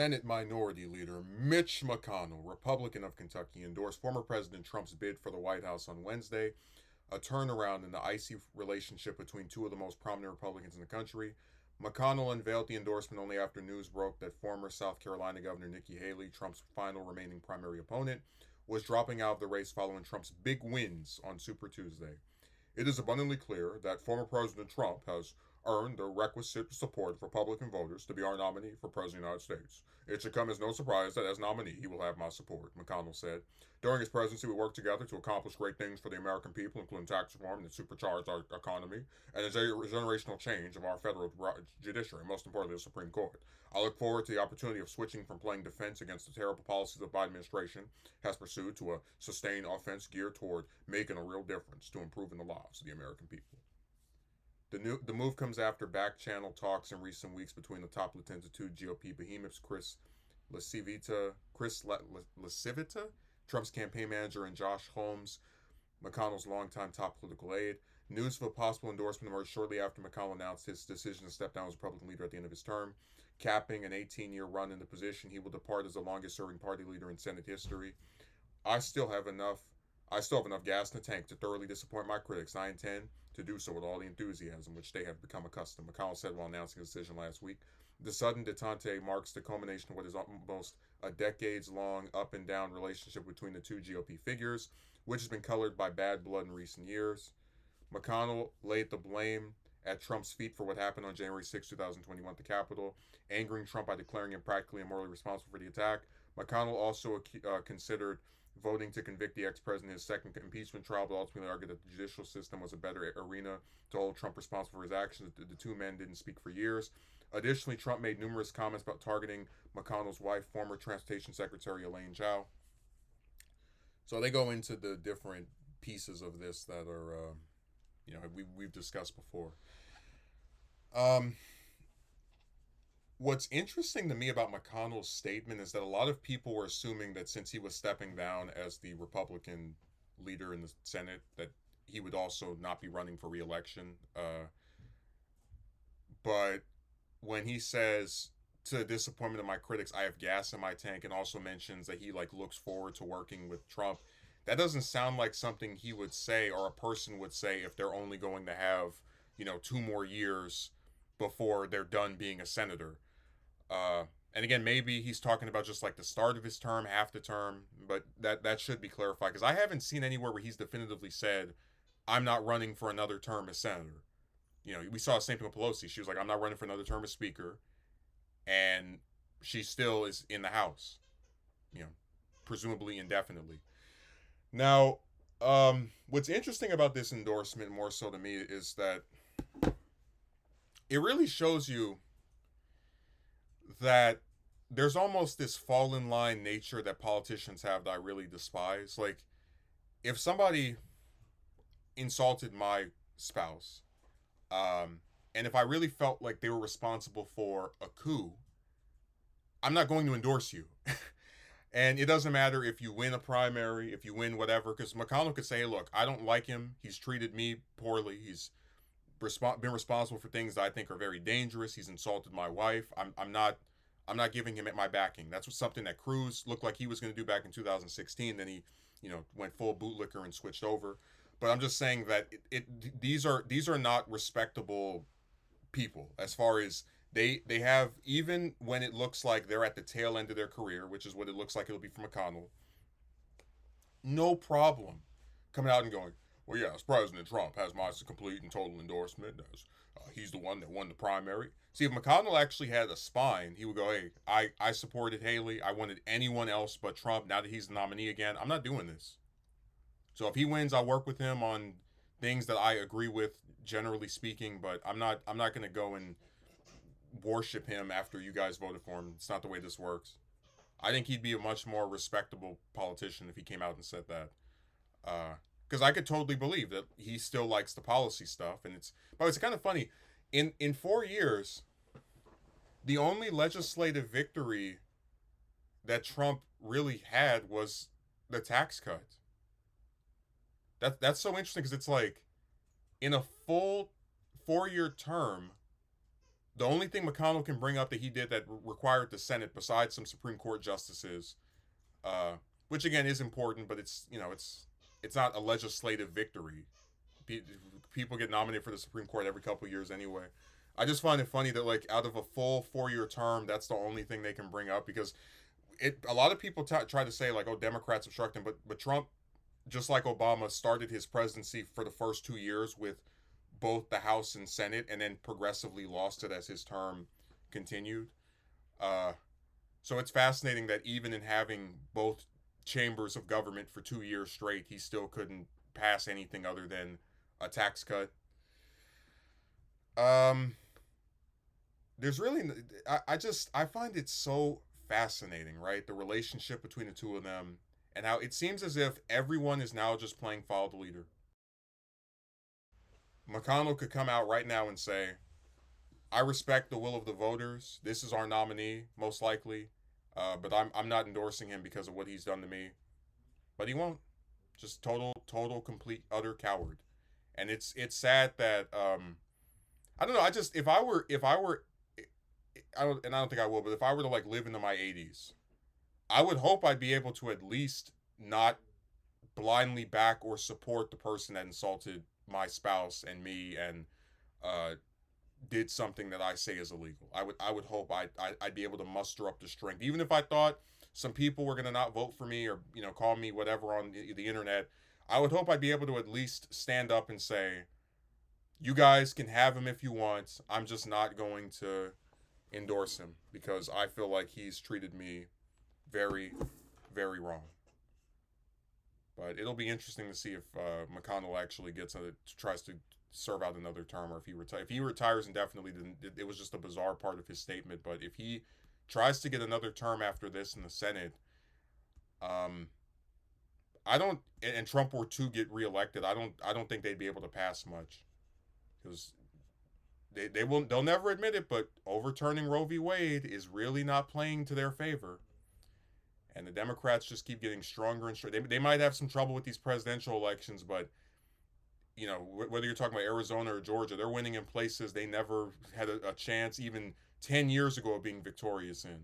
Senate Minority Leader Mitch McConnell, Republican of Kentucky, endorsed former President Trump's bid for the White House on Wednesday, a turnaround in the icy relationship between two of the most prominent Republicans in the country. McConnell unveiled the endorsement only after news broke that former South Carolina Governor Nikki Haley, Trump's final remaining primary opponent, was dropping out of the race following Trump's big wins on Super Tuesday. It is abundantly clear that former President Trump has earned the requisite support of Republican voters to be our nominee for President of the United States. It should come as no surprise that as nominee, he will have my support, McConnell said. During his presidency, we worked together to accomplish great things for the American people, including tax reform that supercharged our economy and a generational change of our federal judiciary, most importantly, the Supreme Court. I look forward to the opportunity of switching from playing defense against the terrible policies the Biden administration has pursued to a sustained offense geared toward making a real difference to improving the lives of the American people. The move comes after back-channel talks in recent weeks between the top lieutenants of two GOP behemoths, Chris Lasivita, Trump's campaign manager, and Josh Holmes, McConnell's longtime top political aide. News of a possible endorsement emerged shortly after McConnell announced his decision to step down as Republican leader at the end of his term. Capping an 18-year run in the position, he will depart as the longest-serving party leader in Senate history. I still have enough gas in the tank to thoroughly disappoint my critics. I intend to do so with all the enthusiasm which they have become accustomed, McConnell said while announcing his decision last week. The sudden detente marks the culmination of what is almost a decades-long up-and-down relationship between the two GOP figures, which has been colored by bad blood in recent years. McConnell laid the blame at Trump's feet for what happened on January 6, 2021 at the Capitol, angering Trump by declaring him practically and morally responsible for the attack. McConnell also considered voting to convict the ex-president in his second impeachment trial, but ultimately argued that the judicial system was a better arena to hold Trump responsible for his actions. The two men didn't speak for years. Additionally, Trump made numerous comments about targeting McConnell's wife, former Transportation Secretary Elaine Chao. So they go into the different pieces of this that are, we've discussed before. What's interesting to me about McConnell's statement is that a lot of people were assuming that since he was stepping down as the Republican leader in the Senate, that he would also not be running for re-election. But when he says, to the disappointment of my critics, I have gas in my tank, and also mentions that he looks forward to working with Trump, that doesn't sound like something he would say or a person would say if they're only going to have 2 more years before they're done being a senator. And again, maybe he's talking about just the start of his term, half the term, but that should be clarified, because I haven't seen anywhere where he's definitively said, I'm not running for another term as senator. We saw the same thing with Pelosi. She was like, I'm not running for another term as speaker, and she still is in the House, presumably indefinitely. Now, what's interesting about this endorsement, more so to me, is that it really shows you that there's almost this fall in line nature that politicians have that I really despise. If somebody insulted my spouse, and if I really felt like they were responsible for a coup, I'm not going to endorse you. And it doesn't matter if you win a primary, if you win whatever, because McConnell could say, hey, look, I don't like him. He's treated me poorly. He's been responsible for things that I think are very dangerous. He's insulted my wife. I'm not giving him my backing. That's something that Cruz looked like he was going to do back in 2016. Then he, went full bootlicker and switched over. But I'm just saying that these are not respectable people, as far as they have, even when it looks like they're at the tail end of their career, which is what it looks like it'll be for McConnell. No problem coming out and going, well, yes, President Trump has my complete and total endorsement, as he's the one that won the primary. See, if McConnell actually had a spine, he would go, hey, I supported Haley. I wanted anyone else but Trump. Now that he's the nominee again, I'm not doing this. So if he wins, I'll work with him on things that I agree with, generally speaking, but I'm not going to go and worship him after you guys voted for him. It's not the way this works. I think he'd be a much more respectable politician if he came out and said that. Because I could totally believe that he still likes the policy stuff, and it's kind of funny. In 4 years, the only legislative victory that Trump really had was the tax cut. That's so interesting, because it's in a full 4-year term, the only thing McConnell can bring up that he did that required the Senate, besides some Supreme Court justices, uh, which again is important, but it's not a legislative victory. People get nominated for the Supreme Court every couple of years anyway. I just find it funny that like out of a full 4-year term, that's the only thing they can bring up because a lot of people try to say like, oh, Democrats obstruct him, but Trump, just like Obama, started his presidency for the first 2 years with both the House and Senate, and then progressively lost it as his term continued. Uh, so it's fascinating that even in having both chambers of government for 2 years straight, he still couldn't pass anything other than a tax cut. Um, there's really, I find it so fascinating, right? The relationship between the two of them, and how it seems as if everyone is now just playing follow the leader. McConnell could come out right now and say, I respect the will of the voters. This is our nominee, most likely. But I'm not endorsing him because of what he's done to me. But he won't. Just total, complete, utter coward. And it's sad that I don't know. I just if I were I don't think I will, but if I were to like live into my 80s, I would hope I'd be able to at least not blindly back or support the person that insulted my spouse and me and uh, did something that I say is illegal. I would hope I'd be able to muster up the strength, even if I thought some people were gonna not vote for me or call me whatever on the internet. I would hope I'd be able to at least stand up and say, you guys can have him if you want. I'm just not going to endorse him because I feel like he's treated me very, very wrong. But it'll be interesting to see if McConnell actually tries to serve out another term, or if he retires. If he retires indefinitely, then it was just a bizarre part of his statement. But if he tries to get another term after this in the Senate, um, I don't. And Trump were to get reelected, I don't think they'd be able to pass much because they'll never admit it. But overturning Roe v. Wade is really not playing to their favor. And the Democrats just keep getting stronger and stronger. They might have some trouble with these presidential elections, but whether you're talking about Arizona or Georgia, they're winning in places they never had a chance even 10 years ago of being victorious in.